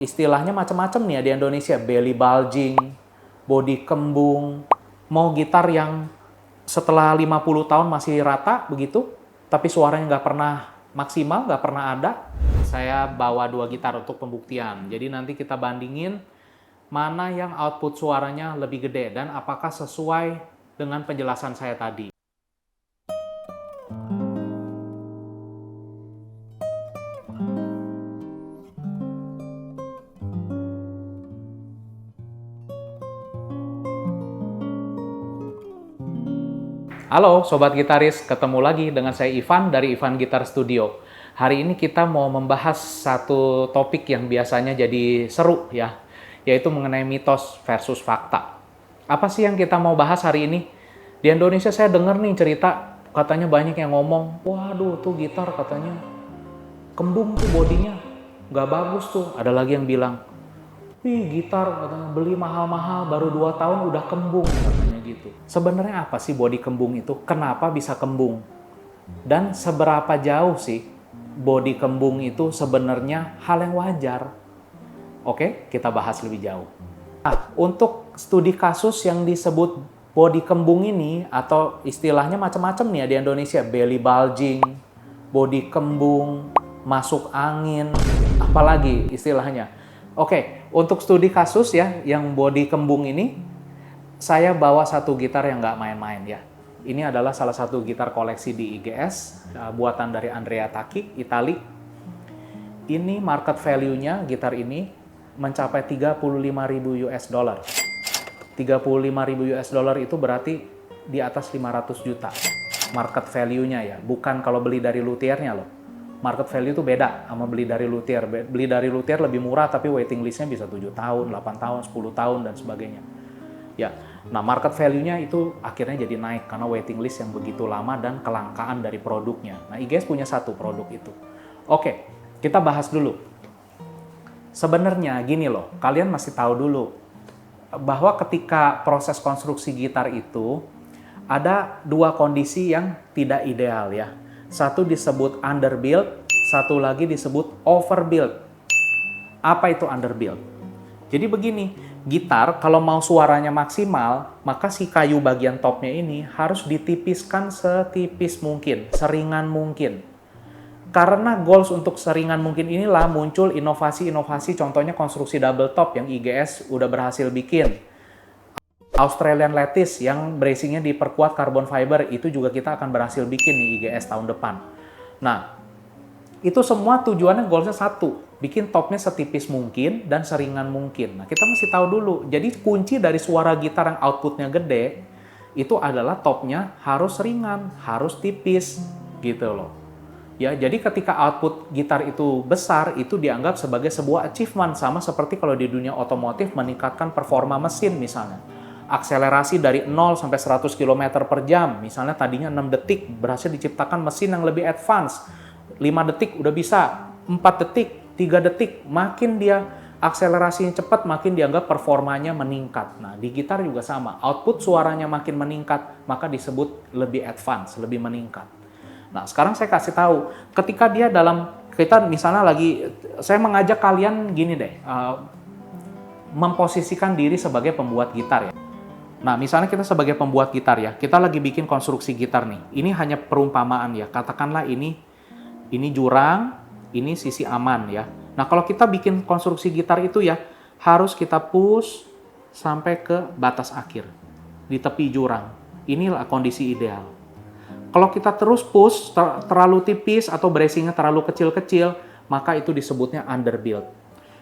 Istilahnya macam-macam nih ya di Indonesia, belly bulging, body kembung, mau gitar yang setelah 50 tahun masih rata begitu, tapi suaranya nggak pernah maksimal, nggak pernah ada. Saya bawa 2 gitar untuk pembuktian, jadi nanti kita bandingin mana yang output suaranya lebih gede dan apakah sesuai dengan penjelasan saya tadi. Halo Sobat Gitaris, ketemu lagi dengan saya Ivan dari Ivan Gitar Studio. Hari ini kita mau membahas satu topik yang biasanya jadi seru ya, yaitu mengenai mitos versus fakta. Apa sih yang kita mau bahas hari ini? Di Indonesia saya dengar nih cerita, katanya banyak yang ngomong, waduh tuh gitar katanya kembung tuh bodinya, nggak bagus tuh. Ada lagi yang bilang, wih gitar katanya beli mahal-mahal baru 2 tahun udah kembung katanya gitu. Sebenarnya apa sih body kembung itu? Kenapa bisa kembung? Dan seberapa jauh sih body kembung itu sebenarnya hal yang wajar? Oke, kita bahas lebih jauh. Nah, untuk studi kasus yang disebut body kembung ini atau istilahnya macam-macam nih ya di Indonesia, belly bulging, body kembung, masuk angin, apalagi istilahnya. Oke, untuk studi kasus ya, yang body kembung ini, saya bawa satu gitar yang nggak main-main ya. Ini adalah salah satu gitar koleksi di IGS, buatan dari Andrea Tacchi, Itali. Ini market value-nya, gitar ini, mencapai 35.000 US dollar. 35.000 US dollar itu berarti di atas 500 juta. Market value-nya ya, bukan kalau beli dari luthiernya loh. Market value itu beda sama beli dari luthier. Beli dari luthier lebih murah tapi waiting list-nya bisa 7 tahun, 8 tahun, 10 tahun dan sebagainya. Ya. Nah, market value-nya itu akhirnya jadi naik karena waiting list yang begitu lama dan kelangkaan dari produknya. Nah, IGS punya satu produk itu. Oke, kita bahas dulu. Sebenarnya gini loh, kalian masih tahu dulu bahwa ketika proses konstruksi gitar itu ada 2 kondisi yang tidak ideal ya. Satu disebut underbuild, satu lagi disebut overbuild. Apa itu underbuild? Jadi begini, gitar kalau mau suaranya maksimal, maka si kayu bagian topnya ini harus ditipiskan setipis mungkin, seringan mungkin. Karena goals untuk seringan mungkin inilah muncul inovasi-inovasi, contohnya konstruksi double top yang IGS udah berhasil bikin. Australian Lattice yang bracingnya diperkuat carbon fiber, itu juga kita akan berhasil bikin di IGS tahun depan. Nah, itu semua tujuannya goalsnya satu, bikin topnya setipis mungkin dan seringan mungkin. Nah, kita mesti tahu dulu, jadi kunci dari suara gitar yang outputnya gede, itu adalah topnya harus ringan, harus tipis, gitu loh. Ya, jadi ketika output gitar itu besar, itu dianggap sebagai sebuah achievement, sama seperti kalau di dunia otomotif meningkatkan performa mesin misalnya. Akselerasi dari 0 sampai 100 km per jam, misalnya tadinya 6 detik, berhasil diciptakan mesin yang lebih advance. 5 detik udah bisa, 4 detik, 3 detik, makin dia akselerasinya cepat, makin dianggap performanya meningkat. Nah, di gitar juga sama, output suaranya makin meningkat, maka disebut lebih advance, lebih meningkat. Nah, sekarang saya kasih tahu, ketika dia kita misalnya lagi, saya mengajak kalian gini deh, memposisikan diri sebagai pembuat gitar ya. Nah, misalnya kita sebagai pembuat gitar ya, kita lagi bikin konstruksi gitar nih. Ini hanya perumpamaan ya, katakanlah ini jurang, ini sisi aman ya. Nah, kalau kita bikin konstruksi gitar itu ya, harus kita push sampai ke batas akhir, di tepi jurang. Inilah kondisi ideal. Kalau kita terus push, terlalu tipis atau bracingnya terlalu kecil-kecil, maka itu disebutnya underbuild.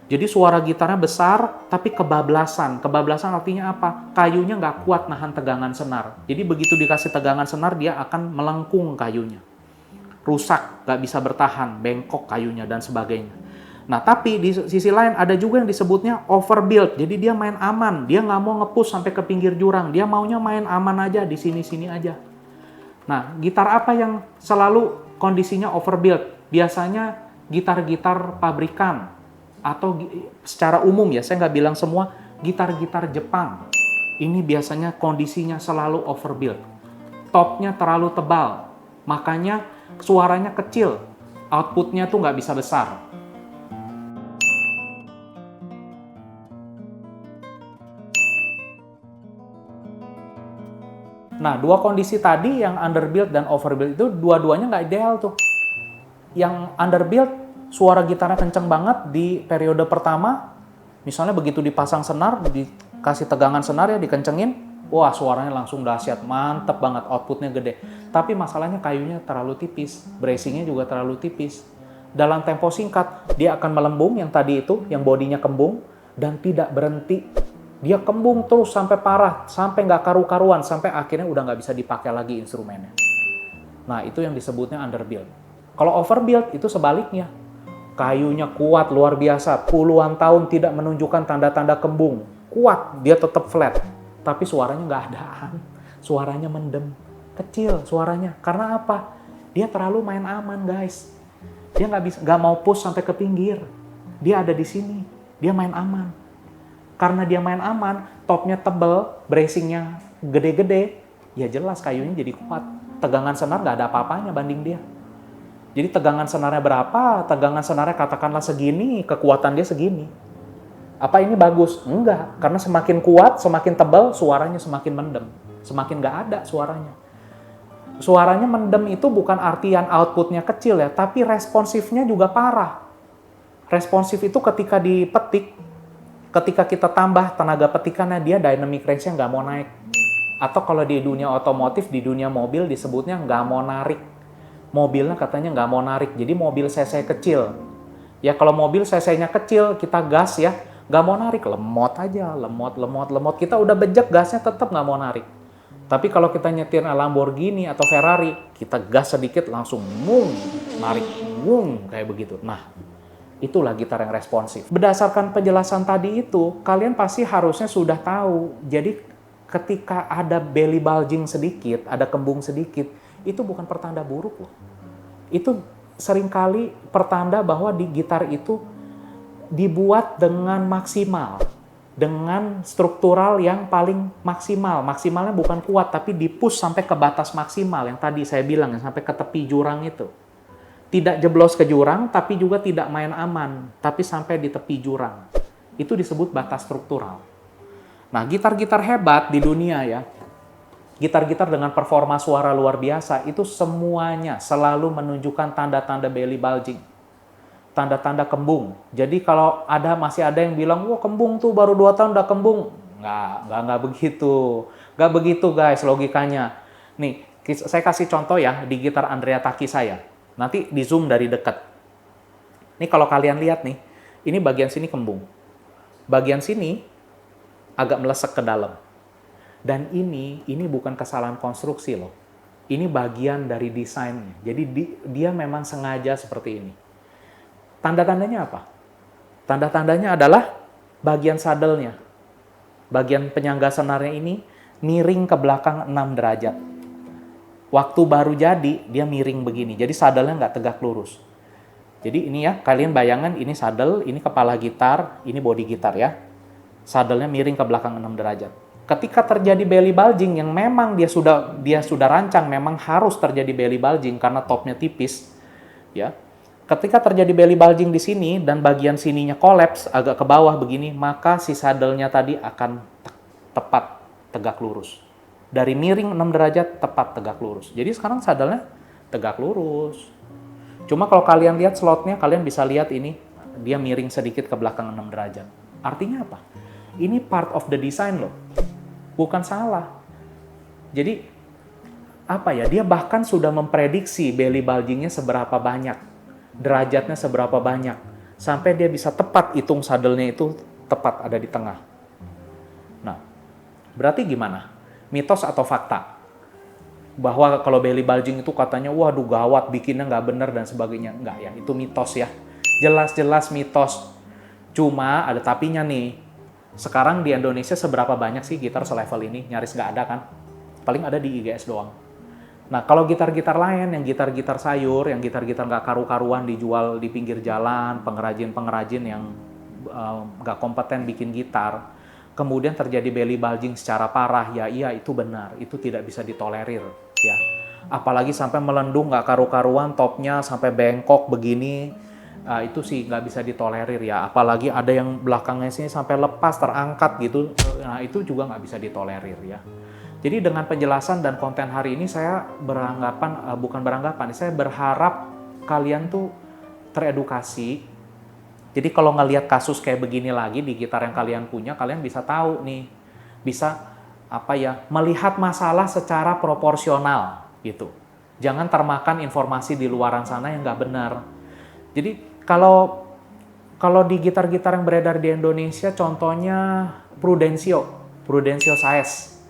Jadi suara gitarnya besar, tapi kebablasan. Kebablasan artinya apa? Kayunya nggak kuat nahan tegangan senar. Jadi begitu dikasih tegangan senar, dia akan melengkung kayunya. Rusak, nggak bisa bertahan, bengkok kayunya, dan sebagainya. Nah, tapi di sisi lain ada juga yang disebutnya overbuild. Jadi dia main aman, dia nggak mau nge-push sampai ke pinggir jurang. Dia maunya main aman aja, di sini-sini aja. Nah, gitar apa yang selalu kondisinya overbuild? Biasanya gitar-gitar pabrikan. Atau secara umum ya, saya nggak bilang semua, gitar-gitar Jepang. Ini biasanya kondisinya selalu overbuild. Topnya terlalu tebal, makanya suaranya kecil, outputnya tuh nggak bisa besar. Nah, dua kondisi tadi yang underbuild dan overbuild itu dua-duanya nggak ideal tuh. Yang underbuild, suara gitarnya kenceng banget di periode pertama, misalnya begitu dipasang senar, dikasih tegangan senar ya, dikencengin, wah suaranya langsung dahsyat, mantep banget, outputnya gede. Tapi masalahnya kayunya terlalu tipis, bracingnya juga terlalu tipis. Dalam tempo singkat, dia akan melembung yang tadi itu, yang bodinya kembung, dan tidak berhenti. Dia kembung terus sampai parah, sampai nggak karu-karuan, sampai akhirnya udah nggak bisa dipakai lagi instrumennya. Nah, itu yang disebutnya underbuild. Kalau overbuild itu sebaliknya. Kayunya kuat luar biasa, puluhan tahun tidak menunjukkan tanda-tanda kembung. Kuat, dia tetap flat. Tapi suaranya nggak adaan. Suaranya mendem, kecil suaranya. Karena apa? Dia terlalu main aman, guys. Dia nggak mau push sampai ke pinggir. Dia ada di sini, dia main aman. Karena dia main aman, topnya tebel, bracingnya gede-gede, ya jelas kayunya jadi kuat. Tegangan senar nggak ada apa-apanya banding dia. Jadi tegangan senarnya berapa? Tegangan senarnya katakanlah segini, kekuatan dia segini. Apa ini bagus? Enggak, karena semakin kuat, semakin tebal, suaranya semakin mendem. Semakin nggak ada suaranya. Suaranya mendem itu bukan artian outputnya kecil ya, tapi responsifnya juga parah. Responsif itu ketika dipetik, ketika kita tambah tenaga petikannya, dia dynamic range-nya nggak mau naik. Atau kalau di dunia otomotif, di dunia mobil disebutnya nggak mau narik. Mobilnya katanya nggak mau narik, jadi mobil cc kecil. Ya kalau mobil cc-nya kecil, kita gas ya, nggak mau narik, lemot aja, lemot. Kita udah bejek, gasnya tetap nggak mau narik. Tapi kalau kita nyetir Lamborghini atau Ferrari, kita gas sedikit langsung narik, kayak begitu. Nah, itulah gitar yang responsif. Berdasarkan penjelasan tadi itu, kalian pasti harusnya sudah tahu. Jadi ketika ada belly bulging sedikit, ada kembung sedikit, itu bukan pertanda buruk loh. Itu seringkali pertanda bahwa di gitar itu dibuat dengan maksimal, dengan struktural yang paling maksimal. Maksimalnya bukan kuat, tapi di-push sampai ke batas maksimal yang tadi saya bilang, yang sampai ke tepi jurang itu. Tidak jeblos ke jurang, tapi juga tidak main aman, tapi sampai di tepi jurang. Itu disebut batas struktural. Nah, gitar-gitar hebat di dunia ya, gitar-gitar dengan performa suara luar biasa, itu semuanya selalu menunjukkan tanda-tanda belly bulging. Tanda-tanda kembung. Jadi kalau masih ada yang bilang, wah kembung tuh baru 2 tahun udah kembung. Nggak begitu. Nggak begitu guys logikanya. Nih, saya kasih contoh ya di gitar Andrea Taki saya. Nanti di zoom dari dekat. Nih kalau kalian lihat nih, ini bagian sini kembung. Bagian sini agak melesek ke dalam. Dan ini bukan kesalahan konstruksi loh. Ini bagian dari desainnya. Jadi dia memang sengaja seperti ini. Tanda-tandanya apa? Tanda-tandanya adalah bagian sadelnya. Bagian penyangga senarnya ini miring ke belakang 6 derajat. Waktu baru jadi, dia miring begini. Jadi sadelnya nggak tegak lurus. Jadi ini ya, kalian bayangan ini sadel, ini kepala gitar, ini bodi gitar ya. Sadelnya miring ke belakang 6 derajat. Ketika terjadi belly bulging yang memang dia sudah rancang, memang harus terjadi belly bulging karena topnya tipis, ya. Ketika terjadi belly bulging di sini dan bagian sininya kolaps agak ke bawah begini, maka si sadelnya tadi akan tepat tegak lurus. Dari miring 6 derajat tepat tegak lurus. Jadi sekarang sadelnya tegak lurus. Cuma kalau kalian lihat slotnya, kalian bisa lihat ini dia miring sedikit ke belakang 6 derajat. Artinya apa? Ini part of the design loh. Bukan salah. Jadi apa ya? Dia bahkan sudah memprediksi belly bulgingnya seberapa banyak. Derajatnya seberapa banyak, sampai dia bisa tepat hitung sadelnya itu tepat ada di tengah. Nah, berarti gimana? Mitos atau fakta? Bahwa kalau belly bulging itu katanya, waduh gawat, bikinnya nggak bener dan sebagainya. Nggak ya, itu mitos ya. Jelas-jelas mitos. Cuma ada tapinya nih. Sekarang di Indonesia seberapa banyak sih gitar selevel ini? Nyaris nggak ada kan? Paling ada di IGS doang. Nah, kalau gitar-gitar lain, yang gitar-gitar sayur, yang gitar-gitar nggak karu-karuan dijual di pinggir jalan, pengrajin-pengrajin yang nggak kompeten bikin gitar, kemudian terjadi belly bulging secara parah, ya iya itu benar, itu tidak bisa ditolerir, ya. Apalagi sampai melendung nggak karu-karuan, topnya sampai bengkok begini, itu sih nggak bisa ditolerir ya. Apalagi ada yang belakangnya sini sampai lepas, terangkat gitu, nah itu juga nggak bisa ditolerir ya. Jadi dengan penjelasan dan konten hari ini saya saya berharap kalian tuh teredukasi. Jadi kalau ngelihat kasus kayak begini lagi di gitar yang kalian punya, kalian bisa tahu nih, bisa melihat masalah secara proporsional gitu. Jangan termakan informasi di luaran sana yang nggak benar. Jadi kalau di gitar-gitar yang beredar di Indonesia, contohnya Prudencio Saez.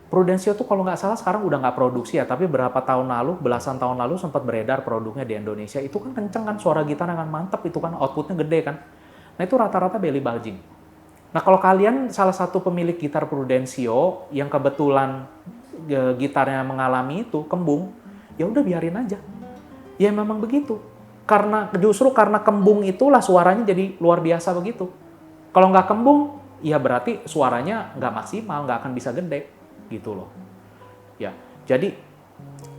Prudencio tuh kalau nggak salah sekarang udah nggak produksi ya, tapi belasan tahun lalu sempat beredar produknya di Indonesia. Itu kan kenceng kan, suara gitar kan mantep, itu kan outputnya gede kan. Nah itu rata-rata belly bulging. Nah kalau kalian salah satu pemilik gitar Prudencio yang kebetulan gitarnya mengalami itu kembung, ya udah biarin aja. Ya memang begitu. Justru karena kembung itulah suaranya jadi luar biasa begitu. Kalau nggak kembung, ya berarti suaranya nggak maksimal, nggak akan bisa gede gitu loh. Ya, jadi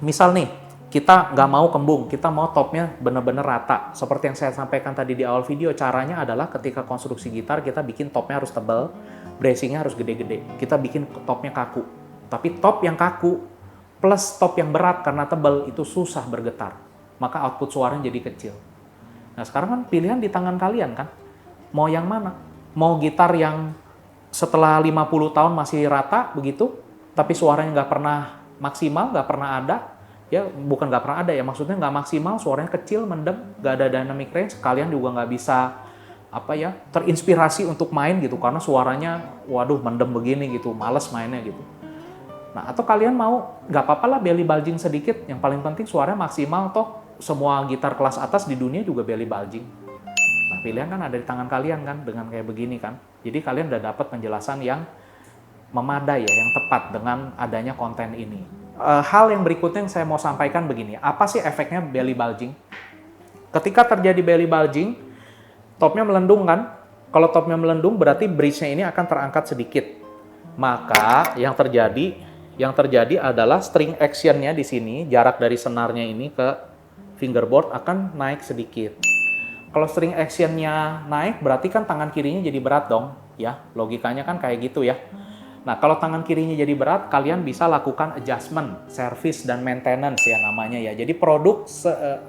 misal nih kita nggak mau kembung, kita mau topnya bener-bener rata. Seperti yang saya sampaikan tadi di awal video, caranya adalah ketika konstruksi gitar kita bikin topnya harus tebal, bracingnya harus gede-gede. Kita bikin topnya kaku. Tapi top yang kaku plus top yang berat karena tebal itu susah bergetar. Maka output suaranya jadi kecil. Nah sekarang kan pilihan di tangan kalian kan. Mau yang mana? Mau gitar yang setelah 50 tahun masih rata begitu, tapi suaranya nggak pernah maksimal, nggak pernah ada. Ya bukan nggak pernah ada ya, maksudnya nggak maksimal, suaranya kecil, mendem, nggak ada dynamic range. Kalian juga nggak bisa terinspirasi untuk main gitu, karena suaranya waduh mendem begini gitu, males mainnya gitu. Nah atau kalian mau nggak apa-apa lah belly bulging sedikit, yang paling penting suaranya maksimal, toh semua gitar kelas atas di dunia juga belly bulging. Nah pilihan kan ada di tangan kalian kan dengan kayak begini kan. Jadi kalian udah dapat penjelasan yang memadai ya, yang tepat dengan adanya konten ini. Hal yang berikutnya yang saya mau sampaikan begini, apa sih efeknya belly bulging? Ketika terjadi belly bulging, topnya melendung kan? Kalau topnya melendung berarti bridge-nya ini akan terangkat sedikit. Maka yang terjadi adalah string action-nya di sini, jarak dari senarnya ini ke fingerboard akan naik sedikit. Kalau string action-nya naik, berarti kan tangan kirinya jadi berat dong, ya. Logikanya kan kayak gitu ya. Nah, kalau tangan kirinya jadi berat, kalian bisa lakukan adjustment, service, dan maintenance ya namanya ya. Jadi produk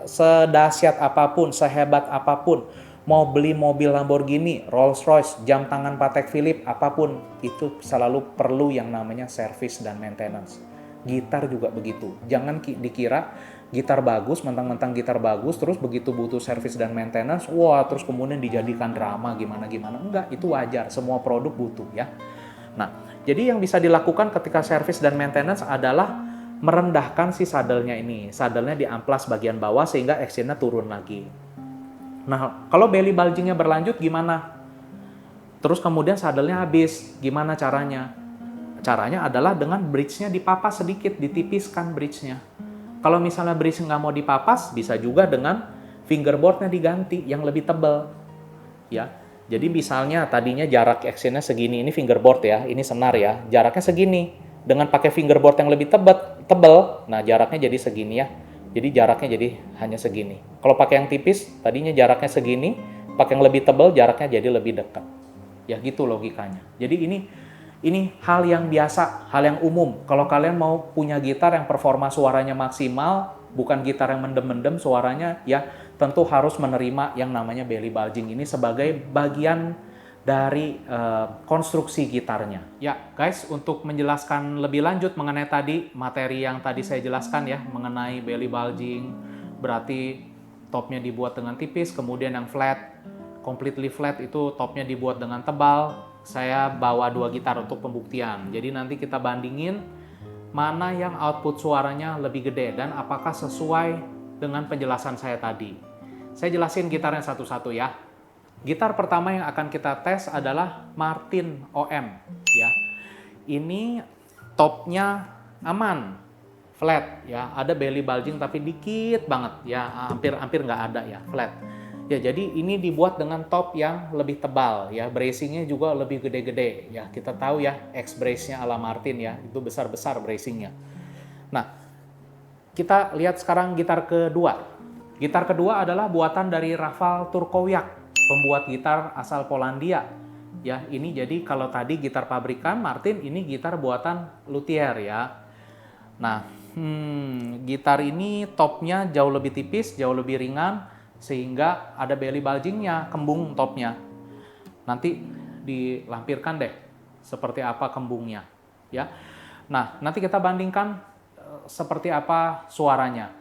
sedahsyat apapun, sehebat apapun, mau beli mobil Lamborghini, Rolls Royce, jam tangan Patek Philippe, apapun, itu selalu perlu yang namanya service dan maintenance. Gitar juga begitu. Jangan dikira gitar bagus, mentang-mentang gitar bagus, terus begitu butuh service dan maintenance, wah terus kemudian dijadikan drama gimana-gimana. Enggak, itu wajar. Semua produk butuh ya. Nah, jadi yang bisa dilakukan ketika service dan maintenance adalah merendahkan si sadelnya ini. Sadelnya diamplas bagian bawah sehingga actionnya turun lagi. Nah, kalau belly bulgingnya berlanjut gimana? Terus kemudian sadelnya habis, gimana caranya? Caranya adalah dengan bridge-nya dipapas sedikit, ditipiskan bridge-nya. Kalau misalnya bridge nggak mau dipapas, bisa juga dengan fingerboard-nya diganti yang lebih tebal. Ya, jadi misalnya tadinya jarak actionnya segini, ini fingerboard ya, ini senar ya, jaraknya segini. Dengan pakai fingerboard yang lebih tebal, nah jaraknya jadi segini ya. Jadi jaraknya jadi hanya segini. Kalau pakai yang tipis, tadinya jaraknya segini, pakai yang lebih tebal, jaraknya jadi lebih dekat. Ya gitu logikanya. Jadi ini hal yang biasa, hal yang umum. Kalau kalian mau punya gitar yang performa suaranya maksimal, bukan gitar yang mendem-mendem suaranya, ya tentu harus menerima yang namanya belly bulging ini sebagai bagian dari konstruksi gitarnya. Ya guys, untuk menjelaskan lebih lanjut mengenai tadi, materi yang tadi saya jelaskan ya, mengenai belly bulging, berarti topnya dibuat dengan tipis, kemudian yang flat, completely flat itu topnya dibuat dengan tebal. Saya bawa 2 gitar untuk pembuktian. Jadi nanti kita bandingin mana yang output suaranya lebih gede dan apakah sesuai dengan penjelasan saya tadi. Saya jelasin gitarnya satu-satu ya. Gitar pertama yang akan kita tes adalah Martin OM ya. Ini topnya aman, flat ya. Ada belly bulging tapi dikit banget ya, hampir nggak ada ya, flat. Ya, jadi ini dibuat dengan top yang lebih tebal ya, bracingnya juga lebih gede-gede ya. Kita tahu ya, X brace-nya ala Martin ya, itu besar-besar bracingnya. Nah, kita lihat sekarang gitar kedua. Gitar kedua adalah buatan dari Rafał Turkowiak, pembuat gitar asal Polandia Ya, ini jadi kalau tadi gitar pabrikan Martin, ini gitar buatan luthier ya. Nah, gitar ini topnya jauh lebih tipis, jauh lebih ringan, sehingga ada belly bulgingnya, kembung topnya. Nanti dilampirkan deh seperti apa kembungnya, ya. Nah, nanti kita bandingkan seperti apa suaranya.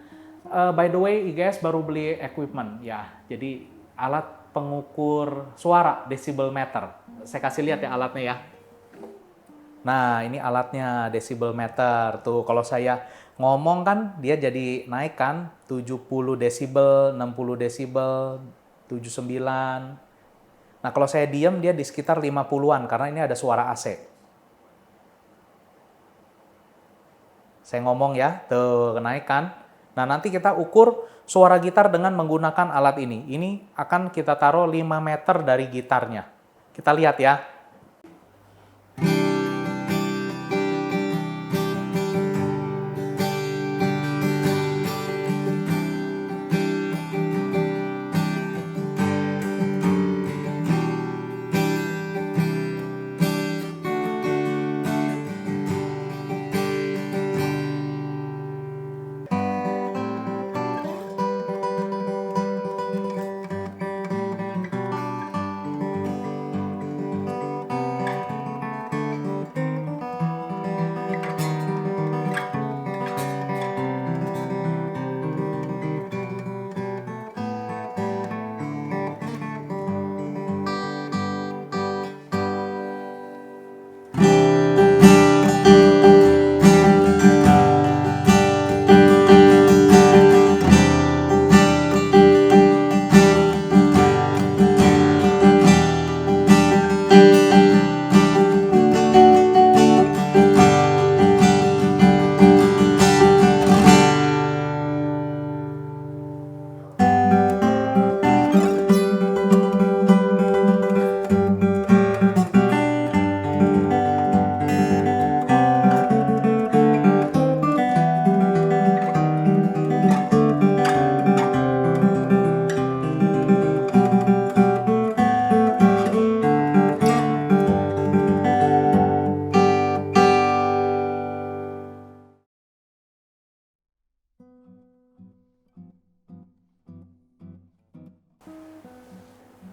By the way, IGS baru beli equipment ya, jadi alat pengukur suara decibel meter. Saya kasih lihat ya alatnya ya. Nah, ini alatnya decibel meter. Tuh, kalau saya ngomong kan dia jadi naik kan 70 desibel, 60 desibel, 79. Nah, kalau saya diam dia di sekitar 50-an karena ini ada suara AC. Saya ngomong ya, tuh naik kan. Nah, nanti kita ukur suara gitar dengan menggunakan alat ini. Ini akan kita taruh 5 meter dari gitarnya. Kita lihat ya.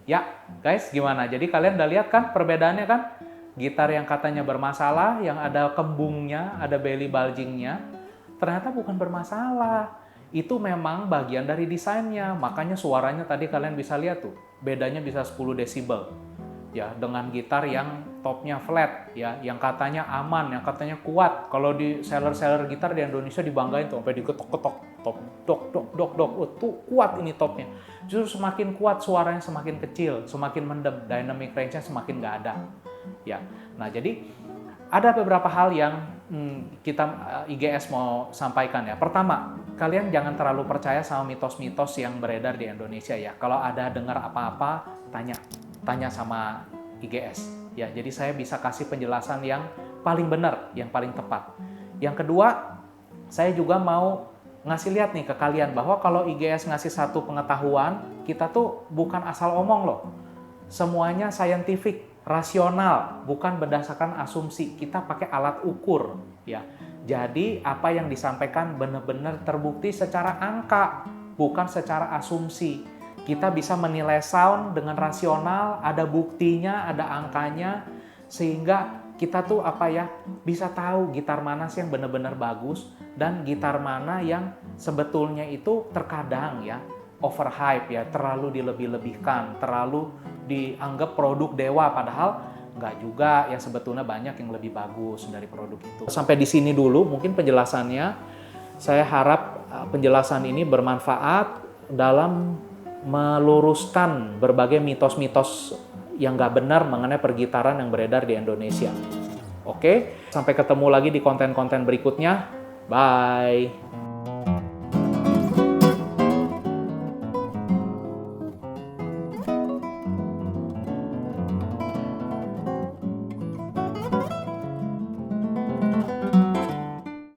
Ya, guys, gimana? Jadi kalian udah lihat kan perbedaannya kan? Gitar yang katanya bermasalah, yang ada kembungnya, ada belly bulgingnya, ternyata bukan bermasalah. Itu memang bagian dari desainnya. Makanya suaranya tadi kalian bisa lihat tuh, bedanya bisa 10 desibel. Ya, dengan gitar yang topnya flat, ya, yang katanya aman, yang katanya kuat. Kalau di seller-seller gitar di Indonesia dibanggain tuh, sampai diketok-ketok, top, dok, dok, dok, dok, tuh kuat ini topnya. Justru semakin kuat suaranya semakin kecil, semakin mendem, dynamic range-nya semakin nggak ada. Ya, nah jadi ada beberapa hal yang kita IGS mau sampaikan ya. Pertama, kalian jangan terlalu percaya sama mitos-mitos yang beredar di Indonesia ya. Kalau ada dengar apa-apa, tanya sama IGS. Ya, jadi saya bisa kasih penjelasan yang paling benar, yang paling tepat. Yang kedua, saya juga mau ngasih lihat nih ke kalian bahwa kalau IGS ngasih satu pengetahuan, kita tuh bukan asal omong loh. Semuanya scientific, rasional, bukan berdasarkan asumsi. Kita pakai alat ukur, ya. Jadi apa yang disampaikan benar-benar terbukti secara angka, bukan secara asumsi. Kita bisa menilai sound dengan rasional, ada buktinya, ada angkanya, sehingga kita tuh bisa tahu gitar mana sih yang benar-benar bagus dan gitar mana yang sebetulnya itu terkadang ya overhype ya, terlalu dilebih-lebihkan, terlalu dianggap produk dewa, padahal nggak juga ya, sebetulnya banyak yang lebih bagus dari produk itu. Sampai di sini dulu mungkin penjelasannya. Saya harap penjelasan ini bermanfaat dalam meluruskan berbagai mitos-mitos yang nggak benar mengenai pergitaran yang beredar di Indonesia. Oke, sampai ketemu lagi di konten-konten berikutnya. Bye!